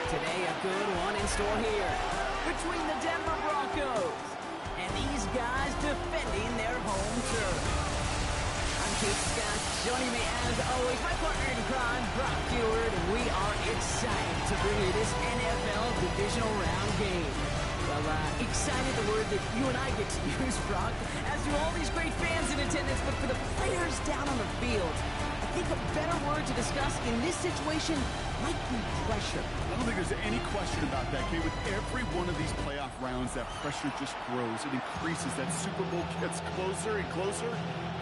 Today, a good one in store here between the Denver Broncos and these guys defending their home turf. I'm Keith Scott, joining me as always, my partner in crime, Brock Stewart, and we are excited to bring you this NFL Divisional Round game. Well, excited, the word that you and I get to use, Brock, as do all these great fans in attendance, but for the players down on the field, I think a better word to discuss in this situation might be pressure. I don't think there's any question about that, Kate. With every one of these playoff rounds, that pressure just grows. It increases. That Super Bowl gets closer and closer.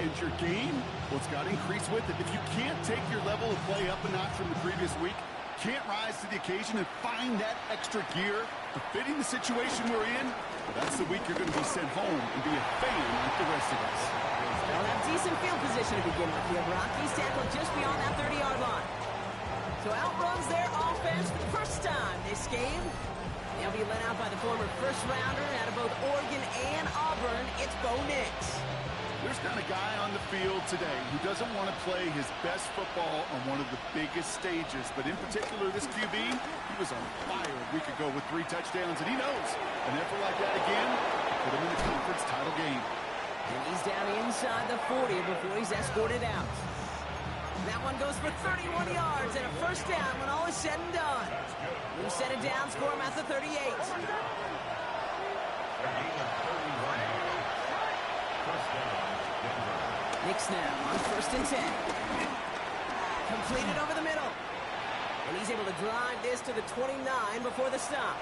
And your game, well, it's got to increase with it. If you can't take your level of play up a notch from the previous week, can't rise to the occasion and find that extra gear befitting the situation we're in, well, that's the week you're going to be sent home and be a fan like the rest of us. They'll have decent field position to begin with here, Brock. He's tackled just beyond that 30-yard line. So outruns their offense for the first time this game. They'll be led out by the former first-rounder out of both Oregon and Auburn. It's Bo Nix. There's not a guy on the field today who doesn't want to play his best football on one of the biggest stages. But in particular, this QB, he was on fire a week ago with 3 touchdowns, and he knows an effort like that again will put him in the conference title game. And he's down inside the 40 before he's escorted out. That one goes for 31 yards and a first down when all is said and done. We've set it down, score him at the 38. Nix now on 1st and 10. Completed over the middle. And he's able to drive this to the 29 before the stop.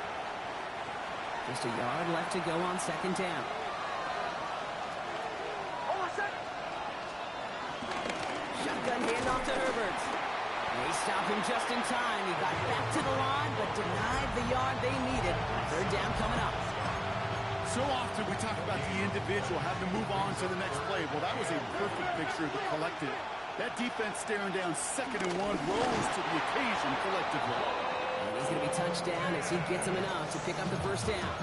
Just a yard left to go on 2nd down. Shotgun handoff to Herbert. They stop him just in time. He got back to the line, but denied the yard they needed. 3rd down coming up. So often we talk about the individual having to move on to the next play. Well, that was a perfect picture of the collective. That defense staring down 2nd and 1 rose to the occasion collectively. And he's going to be touchdown as he gets him enough to pick up the 1st down.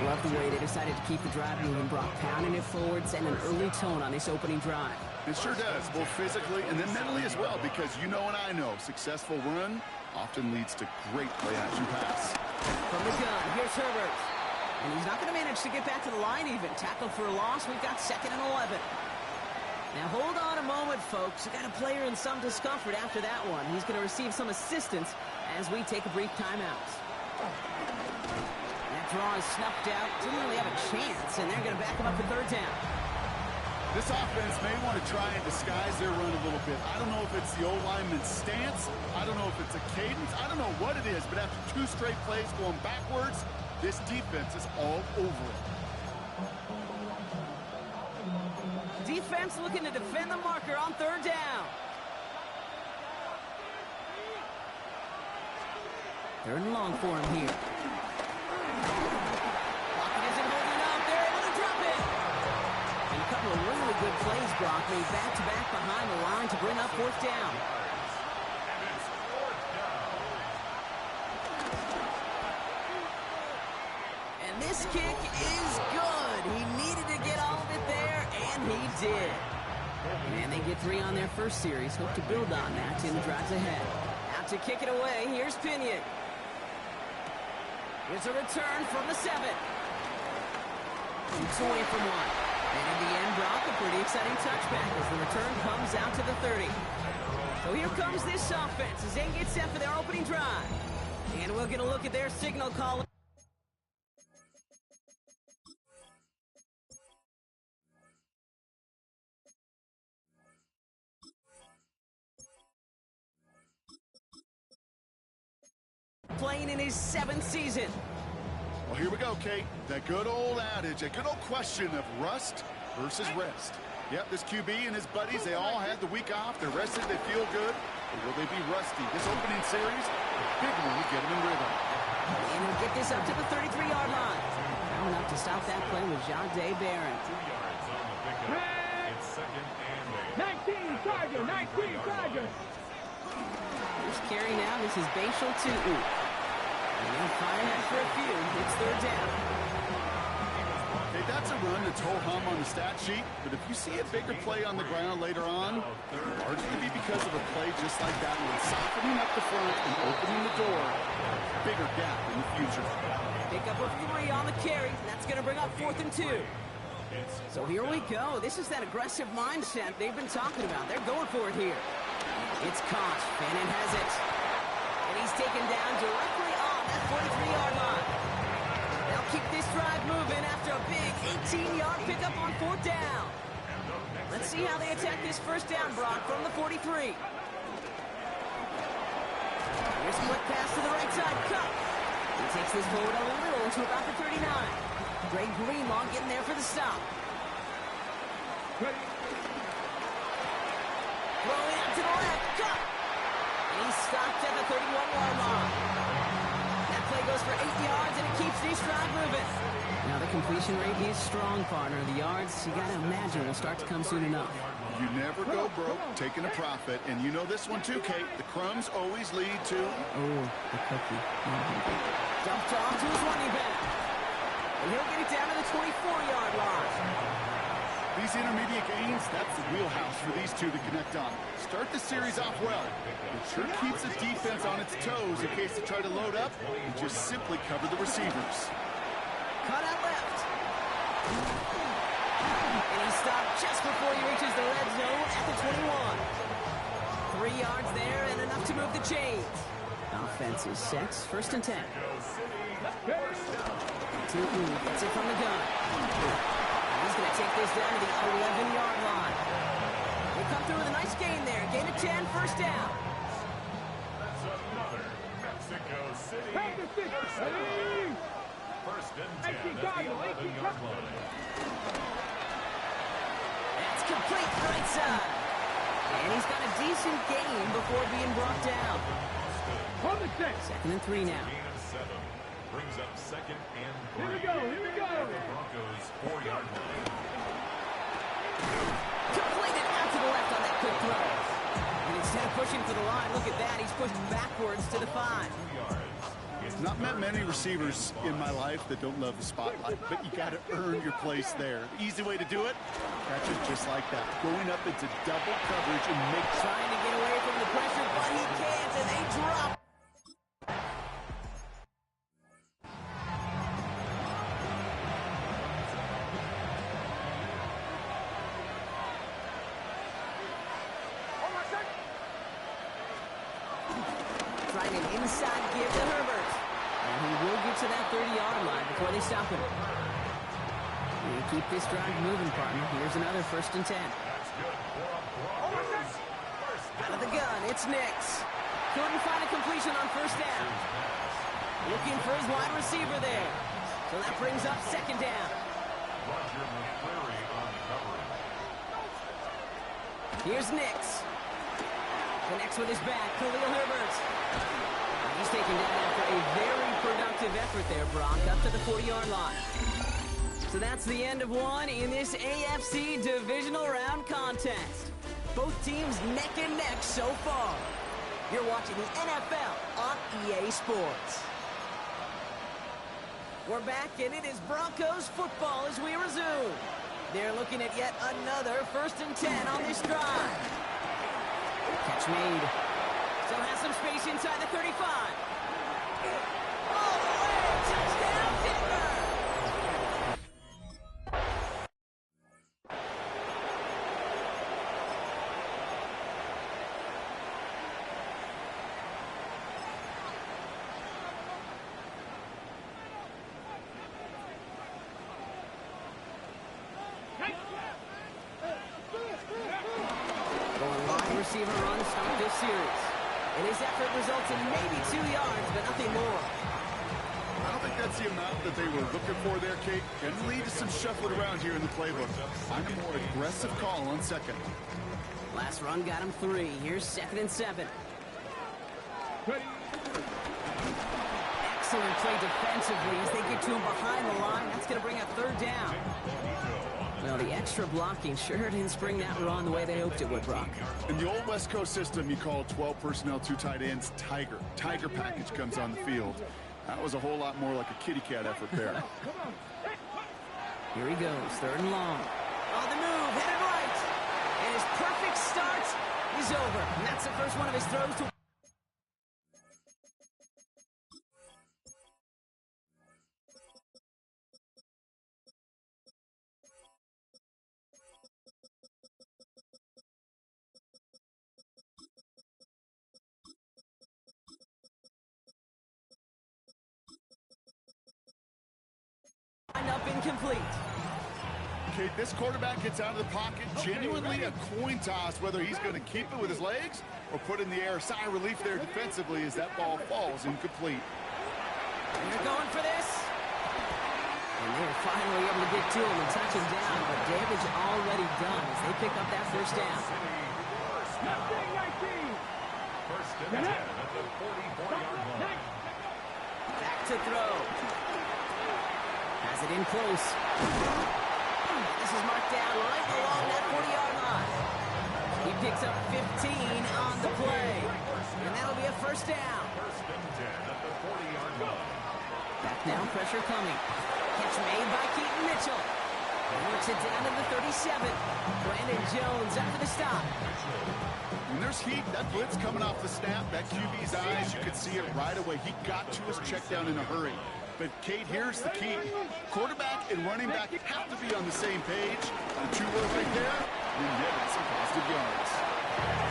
Love the way they decided to keep the drive moving, Brock, pounding it forward, sending an early tone on this opening drive. It sure does, both physically and then mentally as well, because you know and I know, successful run often leads to great play-action pass. From the gun, here's Herbert. And he's not going to manage to get back to the line even. Tackled for a loss. We've got 2nd and 11. Now hold on a moment, folks. We got a player in some discomfort after that one. He's going to receive some assistance as we take a brief timeout. That draw is snuffed out. Didn't really have a chance, and they're going to back him up for 3rd down. This offense may want to try and disguise their run a little bit. I don't know if it's the old lineman's stance. I don't know if it's a cadence. I don't know what it is, but after 2 straight plays going backwards, this defense is all over it. Defense looking to defend the marker on 3rd down. 3rd and long for him here. Pocket isn't holding up. They're able to drop it. And a couple of really good plays, Brock, made back-to-back behind the line to bring up 4th down. This kick is good. He needed to get all of it there, and he did. And they get 3 on their first series. Hope to build on that in the drives ahead. Out to kick it away. Here's Pinion. It's a return from the 7. Shoots away from 1. And in the end, Brock, a pretty exciting touchback as the return comes out to the 30. So here comes this offense as they get set for their opening drive. And we'll get a look at their signal call. Playing in his 7th season. Well, here we go, Kate. That good old adage, that good old question of rust versus rest. Yep, this QB and his buddies, they all had the week off. They're rested, they feel good. Or will they be rusty? This opening series, a big one to get them in rhythm. And he'll get this up to the 33-yard line. Now enough to stop that play with Jahdae Barron. 19 Chargers, 19 Chargers. First carry now, this is Bashal Tutu. And they'll fire that for a few. It's 3rd down. Hey, that's a run that's ho-hum on the stat sheet, but if you see a bigger play on the ground later on, it'll largely be because of a play just like that one, softening up the front and opening the door bigger gap in the future. Pickup of 3 on the carry. That's going to bring up 4th and 2. So here we go. This is that aggressive mindset they've been talking about. They're going for it here. It's caught. Fannin has it. And he's taken down directly on that 43-yard line. They'll keep this drive moving after a big 18-yard pickup on 4th down. Let's see how they attack this first down, Brock, from the 43. Here's a quick pass to the right side. Cup. He takes this forward a little to about the 39. Greg Greenlaw getting there for the stop. Ready. Throwing out to the left. Cup. And he's stopped at the 31-yard line. That play goes for 8 yards, and it keeps this drive moving. Now the completion rate is strong, partner. The yards, you got to imagine, will start to come soon enough. You never go broke taking a profit, and you know this one too, Kate. The crumbs always lead to... Oh, the cookie. Dumped off to his running back. And he'll get it down to the 24-yard line. These intermediate gains, that's the wheelhouse for these two to connect on. Start the series off well. It sure keeps the defense on its toes in case they try to load up and just simply cover the receivers. Cut out left. And he stopped just before he reaches the red zone at the 21. 3 yards there and enough to move the chains. Offense is set. 1st and 10. Tootin gets it from the gun. He's going to take this down to the 11-yard line. They come through with a nice gain there. Gain of 10, 1st down. That's another Mexico City. Pass the stick. Ready. 1st and 10 at the 11-yard line. That's complete right side. And he's got a decent gain before being brought down. On the stick. 2nd and 3 now. Gain of 7 brings up 2nd and 3. Here we go. Here we go. The Broncos 4-yard line. Completed out to the left on that quick throw. And instead of pushing for the line, look at that. He's pushed backwards to the 5. 2 yards. Not met many receivers in my life that don't love the spotlight, but you got to earn your place there. The easy way to do it, catch it just like that. Going up into double coverage and make... Trying to get away from the pressure, but he can't, and they drop. Trying an inside give to Herbert. And he will get to that 30-yard line before they stop him. They keep this drive moving, partner. Here's another 1st and 10. Out of the gun, it's Nix. Couldn't find a completion on 1st down. Looking for his wide receiver there. So that brings up 2nd down. Roger McCreary on coverage. Here's Nix. Connects with his back, Khalil Herbert. He's taken down after a very productive effort there, Brock, up to the 40-yard line. So that's the end of one in this AFC Divisional Round contest. Both teams neck and neck so far. You're watching the NFL on EA Sports. We're back, and it is Broncos football as we resume. They're looking at yet another 1st and 10 on this drive. Catch made. Still has some space inside the 35. All the way, touchdown, Denver! Receiver run start this series. And his effort results in maybe 2 yards, but nothing more. I don't think that's the amount that they were looking for there, Kate. Can lead to some shuffling around here in the playbook. Find a more aggressive call on 2nd. Last run got him 3. Here's 2nd and 7. Ready. Excellent play defensively as they get to him behind the line. That's going to bring up 3rd down. Well, the extra blocking sure didn't spring that run the way they hoped it would, Brock. In the old West Coast system, you call 12 personnel, 2 tight ends, Tiger. Tiger package comes on the field. That was a whole lot more like a kitty cat effort there. Here he goes, 3rd and long. On the move, headed right. And his perfect start is over. And that's the first one of his throws to... incomplete. Okay, this quarterback gets out of the pocket, genuinely a coin toss whether he's going to keep it with his legs or put in the air. Sigh of relief there defensively as that ball falls incomplete. And they're going for this. And they're finally able to get to him and touch him down, but damage already done as they pick up that first down. 19. First and 10 at the 44-yard line. Back to throw. Has it in close. This is marked down right along that 40-yard line. He picks up 15 on the play. And that'll be a first down. First and 10 at the 40-yard line. Back now, pressure coming. Catch made by Keaton Mitchell. He works it down to the 37. Brandon Jones after the stop. When there's heat, that blitz coming off the snap, that QB's eyes, you could see it right away. He got to his check down in a hurry. But, Kate, here's the key. Quarterback and running back have to be on the same page. The two were right there, and getting some positive yards.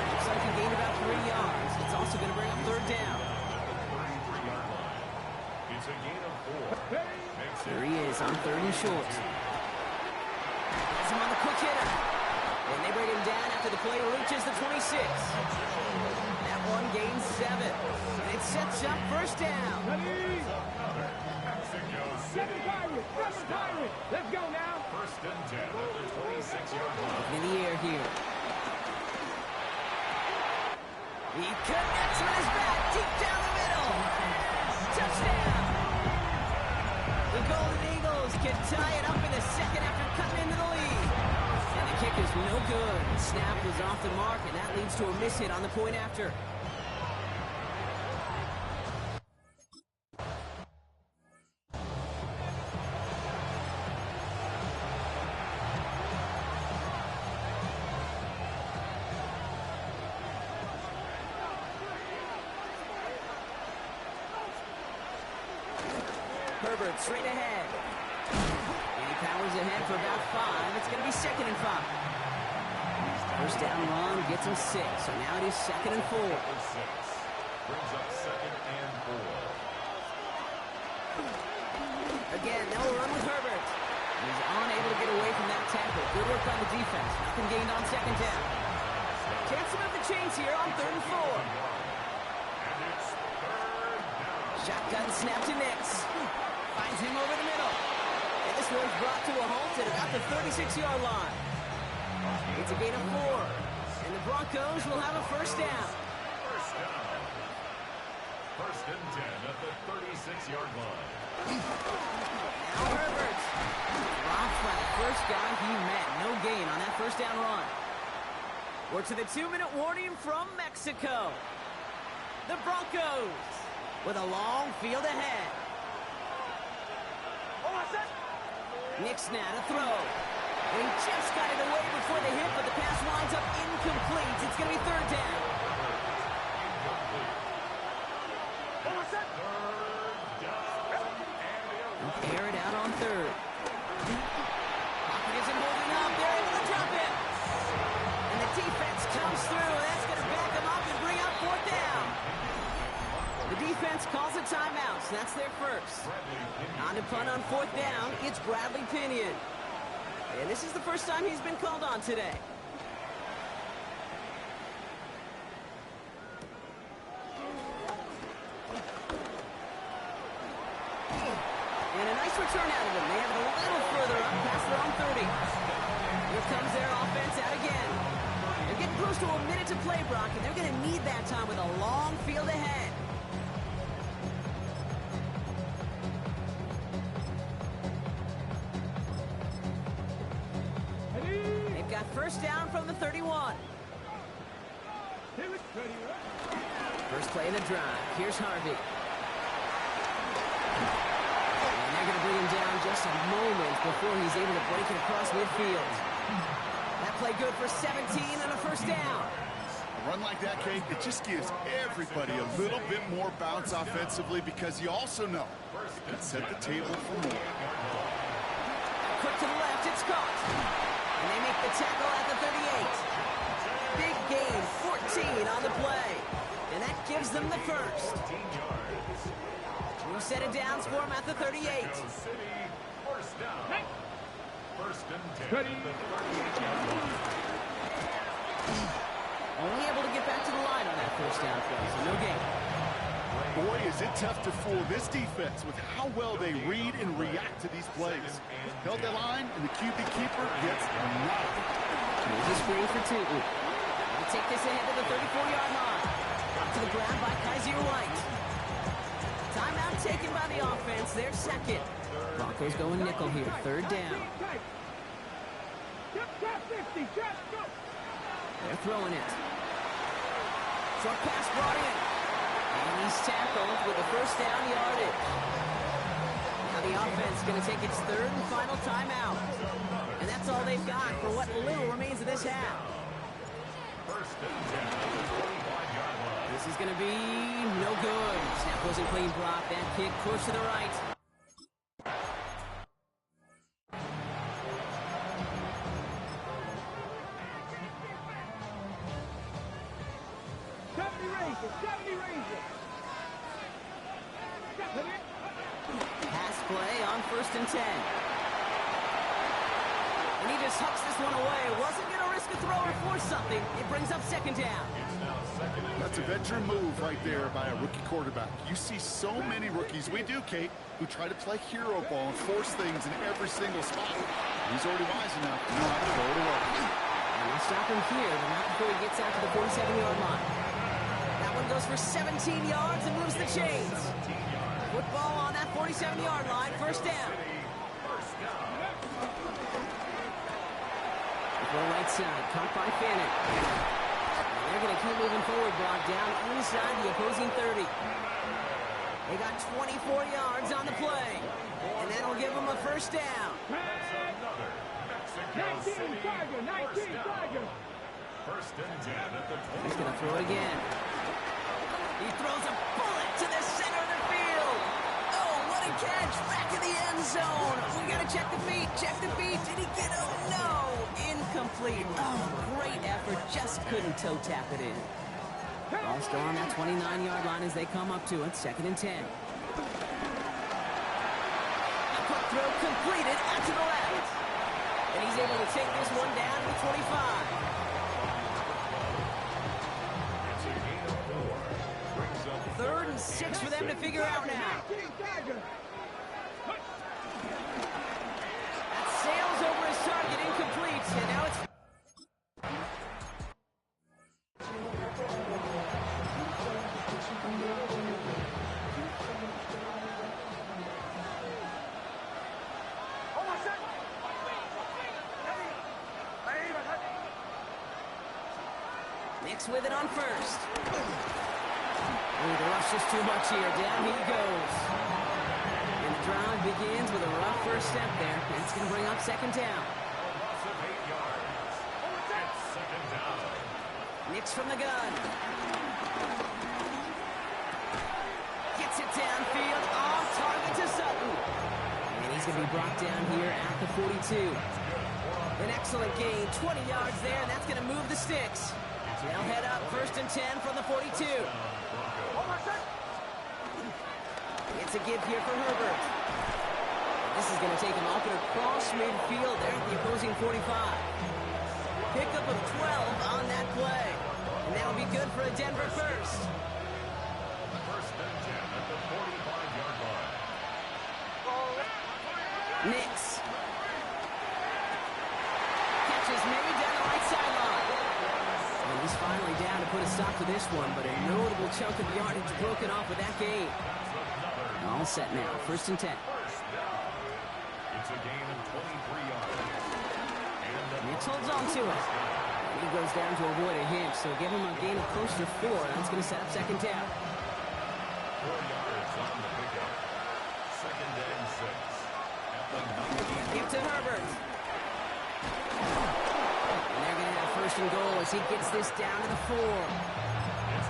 Looks like he gained about 3 yards. It's also going to bring up third down. It's a gain of 4. There he is on third and short. Has him on the quick hitter. And they bring him down after the play reaches the 26. That one gains 7. And it sets up first down. Let's go now. First and 10 at the 26-yard line. In the air here. He connects with his bat deep down the middle. Touchdown. The Golden Eagles can tie it up in the second after cutting into the lead. And the kick is no good. The snap was off the mark, and that leads to a miss hit on the point after. Herbert straight ahead. And he powers ahead for about 5. It's going to be 2nd and 5. First down run gets him 6. So now it is 2nd and 4. Brings up 2nd and 4. Again, they'll run with Herbert. He's unable to get away from that tackle. Good work on the defense. Nothing gained on 2nd down. Chance to move the chains here on 3rd and 4. Shotgun snap to Nix. Finds him over the middle. And this one's brought to a halt at about the 36-yard line. It's a gain of 4. And the Broncos will have a first down. First and 10 at the 36-yard line. Now Herbert. Dropped by the first guy he met. No gain on that first down run. We're to the 2-minute warning from Mexico. The Broncos with a long field ahead. Nix now to throw. And he just got it away before the hit, but the pass winds up incomplete. It's going to be 3rd down. They'll air it out on 3rd. Pocket isn't holding up. They're able to drop it. And the defense comes through. That's going to back them up and bring up 4th down. The defense calls a timeout, so that's their first. On to punt on 4th down, it's Bradley Pinion. And this is the first time he's been called on today. And a nice return out of them. They have it a little further up past their own 30. Here comes their offense out again. They're getting close to a minute to play, Brock, and they're going to need that time with a long field ahead. First down from the 31. First play of the drive. Here's Harvey. And they're going to bring him down just a moment before he's able to break it across midfield. That play good for 17 and a first down. A run like that, Kate, it just gives everybody a little bit more bounce offensively because you also know it can set the table for more. Quick to the left, it's caught. And they make the tackle at the 38. Big gain, 14 on the play. And that gives them the first. 2 set of downs for him at the 38. First down. First and 10 Ready. at the 38-yard line. Only able to get back to the line on that first down play, so no gain. Boy, is it tough to fool this defense with how well they read and react to these plays. Held the line, and the QB keeper gets nothing. Here's a screen for two. They'll take this ahead to the 34-yard line. Up to the ground by Kaiser White. Timeout taken by the offense. Their second. Broncos going nickel here. Third down. They're throwing it. Short pass brought in. And he's tackled with a first down yardage. Now the offense is going to take its third and final timeout. And that's all they've got for what little remains of this half. First and 10 at the 25-yard line. This is going to be no good. Snap wasn't clean block. That kick pushed to the right. Pass play on first and 10. And he just hucks this one away. Wasn't going to risk a throw or force something. It brings up second down. It's now second and That's a veteran move right there by a rookie quarterback. You see so many rookies, we do, Kate, who try to play hero ball and force things in every single spot. He's already wise enough to know how to throw it away. And we'll stop him here, but not before he gets out to the 47-yard line. That one goes for 17 yards and moves the chains. Football on that 47-yard line, first down. Throw right side, caught by Fannin. They're going to keep moving forward, Brock, down inside the opposing 30. They got 24 yards on the play, and that'll give them a first down. another Mexico City first down. First and 10 at the 20. He's going to throw it again. He throws a bullet to the center of the field. Oh, what a catch. Back in the end zone. We got to check the feet. Check the feet. Did he get it? No. Incomplete. Oh, great effort. Just couldn't toe tap it in. Ball still on that 29-yard line as they come up to it. Second and 10. A quick throw completed out to the left. And he's able to take this one down to the 25. It's a gain of 4. Brings up Third and 6 for them to figure out now. That sails over his target, incomplete, and now it's... Nix with it on first. Ooh, the rush is too much here. Down he goes. And the drive begins with a rough first step there. That's going to bring up second down. loss of 8 yards. It's second down. Nix from the gun. Gets it downfield. Off target to Sutton. And he's going to be brought down here at the 42. An excellent gain. 20 yards there, and that's going to move the sticks. They'll head up first and 10 from the 42. It's a give here for Herbert. This is going to take him off and across midfield there at the opposing 45. Pickup of 12 on that play. And that'll be good for a Denver first. First and 10 at the 45-yard line. Nix. Catch is made down the right sideline. And he's finally down to put a stop to this one, but a notable chunk of yardage broken off with that gain. All set now. First and 10. First down. It's a gain of 23 yards. And Nix holds on to it. He goes down to avoid a hit, so give him a gain of close to 4. That's going to set up second down. 4 yards on the pickup. Second and 6. At the 19. Give to Herbert. And they're going to have first and goal as he gets this down to the 4.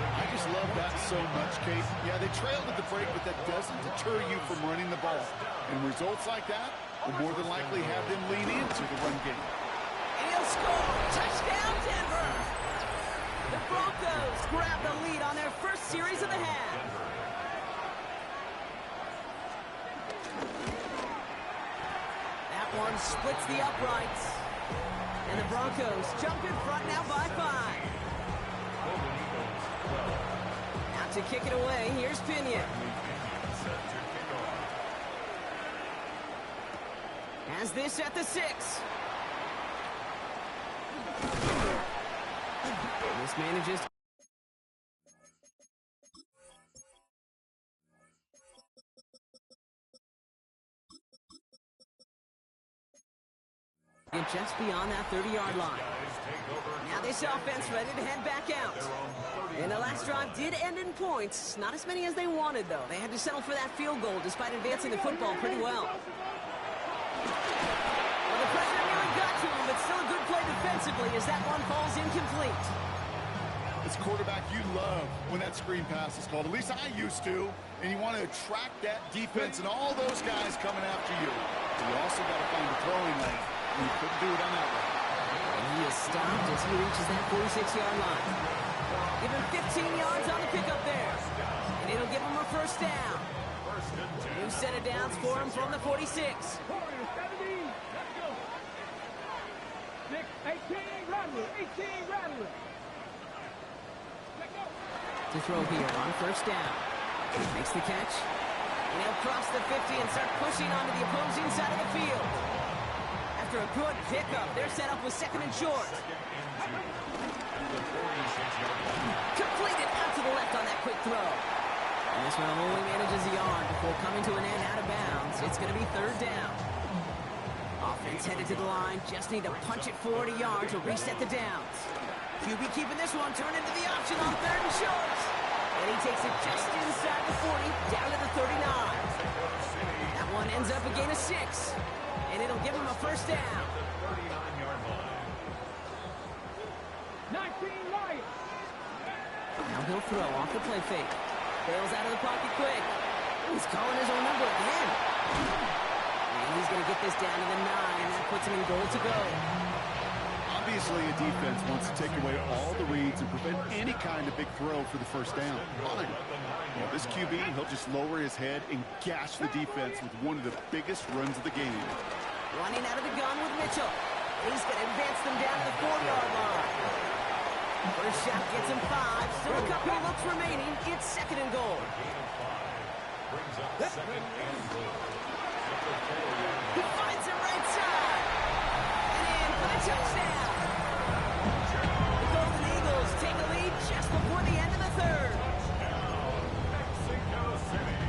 I just love that so much, Kate. Yeah, they trailed at the break, but that doesn't deter you from running the ball. And results like that will more than likely have them lean into the run game. And he'll score. Touchdown, Denver. The Broncos grab the lead on their first series of the half. one splits the uprights. And the Broncos jump in front now by 5. Out to kick it away, here's Pinion. Has this at the 6. This manages. Just beyond that 30-yard line. Now this offense ready to head back out. And the last drive did end in points. Not as many as they wanted, though. They had to settle for that field goal despite advancing the football pretty well. Well, the pressure nearly got to him, but still a good play defensively as that one falls incomplete. As quarterback, you love when that screen pass is called. At least I used to. And you want to attract that defense and all those guys coming after you. But you also got to find the throwing lane. And you couldn't do it on that one. And he is stopped as he reaches that 46-yard line. Give him 15 yards on the pickup there. And it'll give him a first down. New set of downs for him from the 46. 40, 17, let's go. 6, 18, Rattler, 18, Rattler. Let's go. To throw here on first down. Makes the catch. And he'll cross the 50 and start pushing onto the opposing side of the field. After a good pickup, they're set up with 2nd and short. Completed out to the left on that quick throw. And this one only manages the yard before coming to an end out of bounds. It's going to be 3rd down. Offense headed to the line. Just need to punch it 40 yards to reset the downs. QB keeping this one. Turn into the option on 3rd and short. And he takes it just inside the 40, down to the 39. That one ends up a gain of 6. And it'll give him a first down. 39-yard line. 19 Lions. Now he'll throw off the play fake. Bails out of the pocket quick. He's calling his own number again. And he's going to get this down to the 9. That puts him in goal to go. Obviously, a defense wants to take away all the reads and prevent any kind of big throw for the first down. Fine. Well, this QB, he'll just lower his head and gash the defense with one of the biggest runs of the game. Running out of the gun with Mitchell. He's going to advance them down to the 4-yard line. First shot gets him 5. Still a couple of looks remaining. It's 2nd and goal. Brings up 2nd and goal. He finds him right side. And in for the touchdown. The Golden Eagles take a lead just before the end of the 3rd.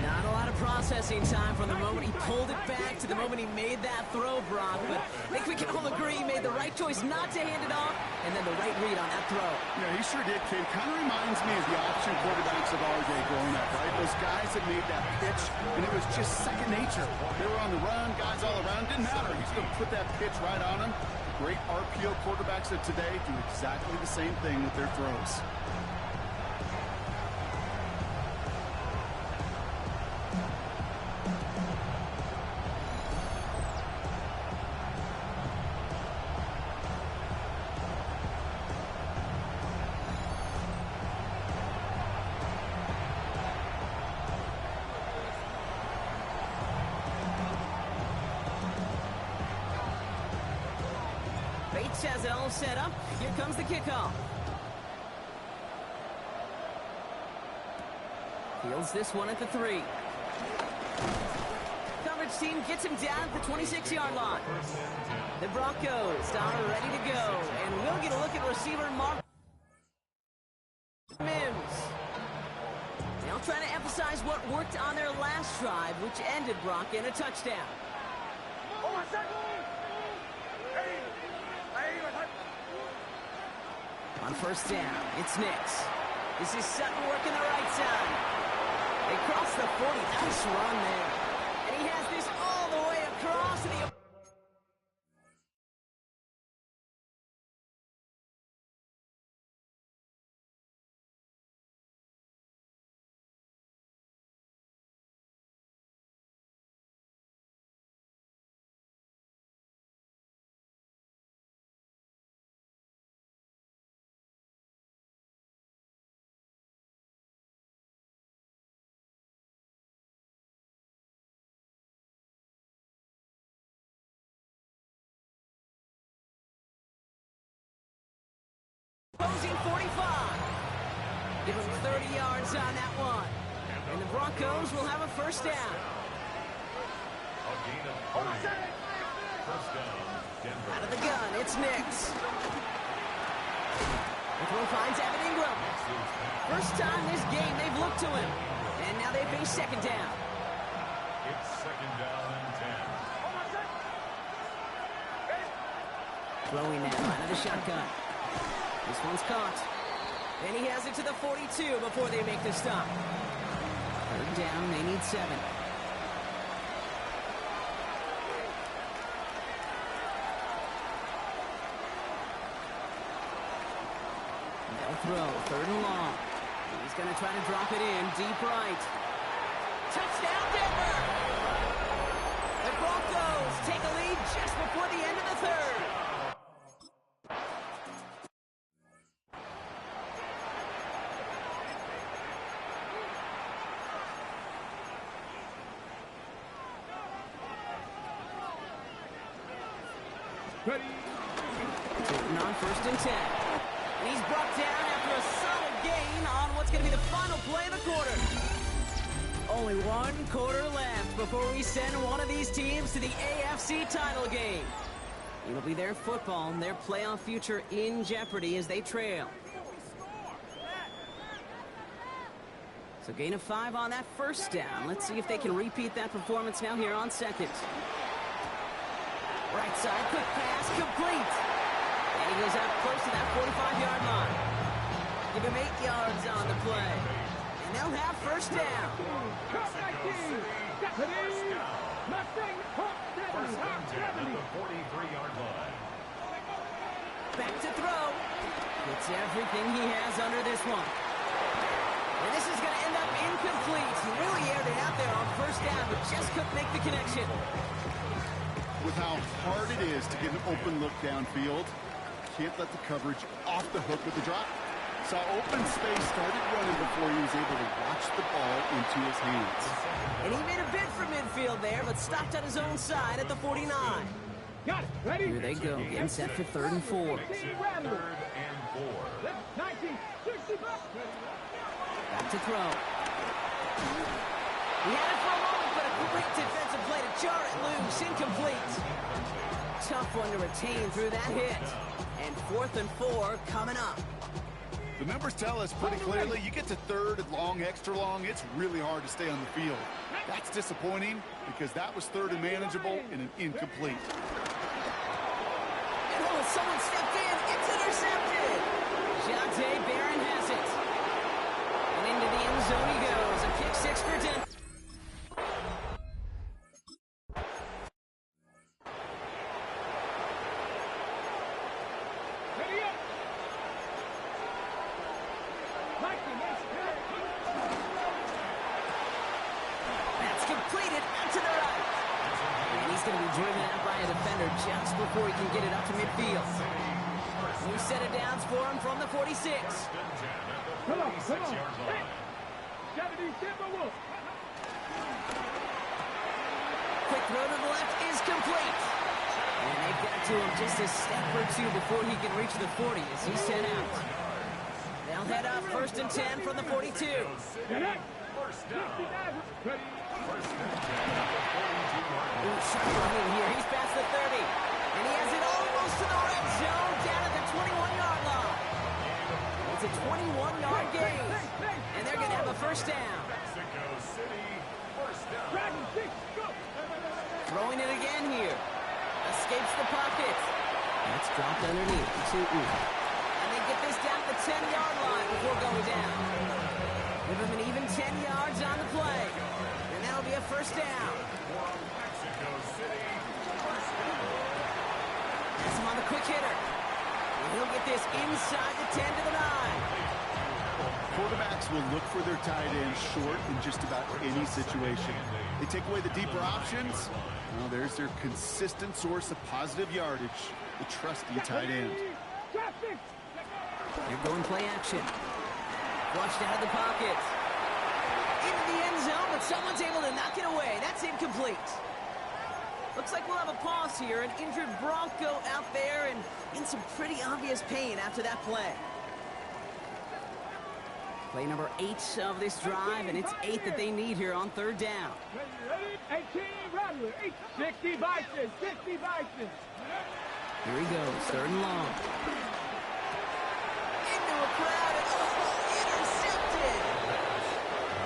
Not a lot of processing time from the moment he pulled it back to the moment he made that throw, Brock. But I think we can all agree he made the right choice not to hand it off, and then the right read on that throw. Yeah, he sure did, kid. Kind of reminds me of the option quarterbacks of our day growing up, right? Those guys that made that pitch, and it was just second nature. They were on the run, guys all around. Didn't matter. He's going to put that pitch right on them. Great RPO quarterbacks of today do exactly the same thing with their throws. Bates has it all set up. Here comes the kickoff. Fields this one at the 3. Coverage team gets him down at the 26-yard line. The Broncos are ready to go. And we'll get a look at receiver Mark Mims. Now trying to emphasize what worked on their last drive, which ended Brock in a touchdown. On first down, it's Nix. This is Sutton working the right side. They cross the 40. Nice run there. And he has this all the way across. And he 30 yards on that one. And the Broncos will have a first down. A gain of 30. First down, Denver. Out of the gun, it's Nix. The throw finds Evan Ingram. First time this game they've looked to him. And now they face second down. It's second down and 10. Throwing now out of the shotgun. This one's caught. And he has it to the 42 before they make the stop. Third down, they need 7. They'll throw, third and long. He's going to try to drop it in, deep right. Touchdown, Denver! The Broncos take a lead just before the end of the third. Ready. Taking on first and 10. And he's brought down after a solid gain on what's going to be the final play of the quarter. Only one quarter left before we send one of these teams to the AFC title game. It'll be their football and their playoff future in jeopardy as they trail. So gain of 5 on that first down. Let's see if they can repeat that performance now here on second. Right side, quick pass, complete. And he goes out close to that 45-yard line. Give him 8 yards on the play. And they'll have first down. First and 10 at the 43-yard line. Back to throw. Gets everything he has under this one. And this is going to end up incomplete. He really aired it out there on first down, but just couldn't make the connection. With how hard it is to get an open look downfield, can't let the coverage off the hook with the drop. Saw open space, started running before he was able to watch the ball into his hands. And he made a bid for midfield there, but stopped on his own side at the 49. Got it. Ready. Here they go, getting set for third and 4. Third and 4. 1960. Back to throw. He had it for a moment, but a great defensive play to jar it loose, incomplete. Tough one to retain through that hit. And 4th and 4 coming up. The numbers tell us pretty clearly, you get to third and long, extra long, it's really hard to stay on the field. That's disappointing because that was third and manageable and an incomplete. And oh, someone stepped in. It's intercepted. Jonte Barron has it. And into the end zone he goes. A kick 6 for Denver. Ready up. That's completed out to the right. And he's going to be driven out by a defender just before he can get it up to midfield. New set of downs for him from the 46. Come on. Hey. 70 Timberwolves. Quick throw to the left is complete. And they got to him just a step or two before he can reach the 40 as he's sent out. They'll head up first and 10 from the 42. First down. Ready. First and 10 at the 42-yard line. Ooh, sharp running here. He's past the 30. And he has it almost to the red zone down at the 21-yard line. It's a 21-yard gain. And they're going to have a first down. Mexico City, first down. Dragon 6, go. Throwing it again here. Escapes the pocket. That's dropped underneath. And they get this down to the 10-yard line before going down. Give him an even 10 yards on the play. And that'll be a first down. Mexico City, first down. That's him on the quick hitter. And he'll get this inside the 10 to the 9. Quarterbacks will look for their tight end short in just about any situation. They take away the deeper options. Well, there's their consistent source of positive yardage, the trusty tight end. They're going play action. Flushed out of the pocket. Into the end zone, but someone's able to knock it away. That's incomplete. Looks like we'll have a pause here. An injured Bronco out there and in some pretty obvious pain after that play. Play number 8 of this drive, and it's 8 that they need here on 3rd down. Ready? 18, Rattler. 60 Bison. 60 Bison. Here he goes, 3rd and long. Into a crowd, and intercepted.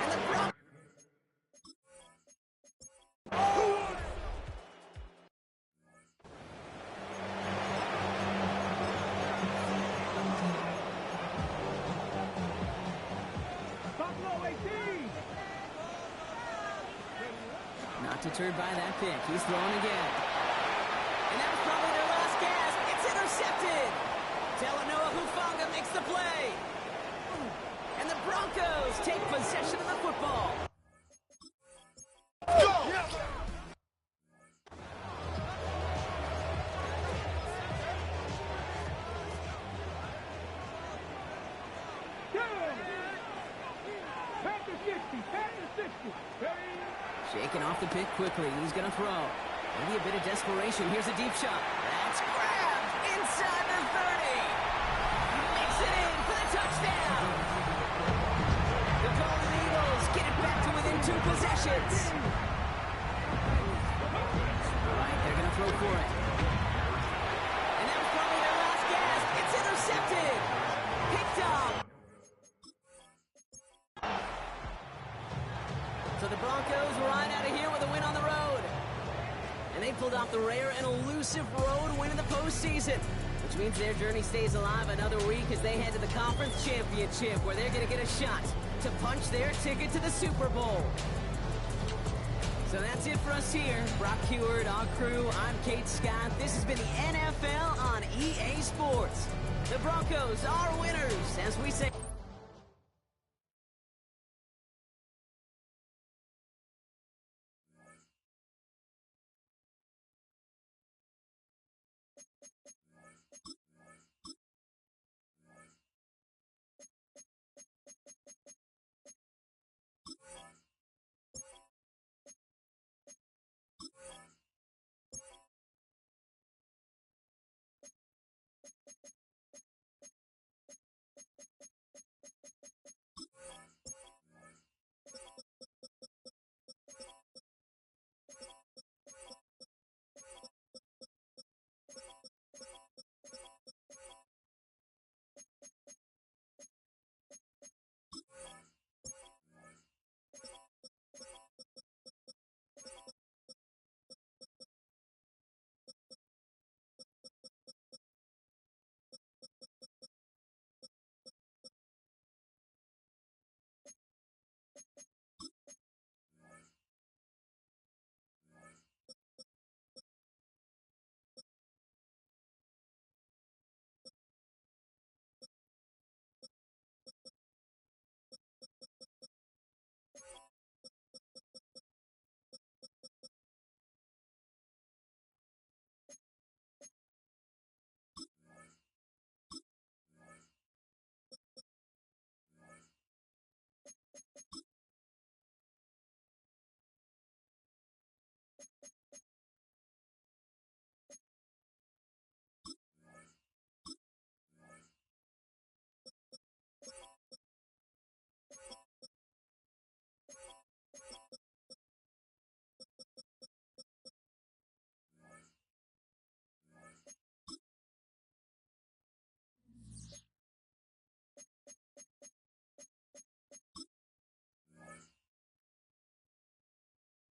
And the Broncos. Not deterred by that pick. He's throwing again. And that was probably their last gasp. It's intercepted. Talanoa Hufanga makes the play. And the Broncos take possession of the football. Go! Shaking off the pick quickly. He's going to throw. Maybe a bit of desperation. Here's a deep shot. That's grabbed inside the 30. He makes it in for the touchdown. The Golden Eagles get it back to within 2 possessions. All right, they're going to throw for it. And that was probably their last gasp. It's intercepted. Picked up. So the Broncos ride out of here with a win on the road. And they pulled off the rare and elusive road win in the postseason, which means their journey stays alive another week as they head to the Conference Championship, where they're going to get a shot to punch their ticket to the Super Bowl. So that's it for us here. Brock Heward, our crew, I'm Kate Scott. This has been the NFL on EA Sports. The Broncos are winners, as we say.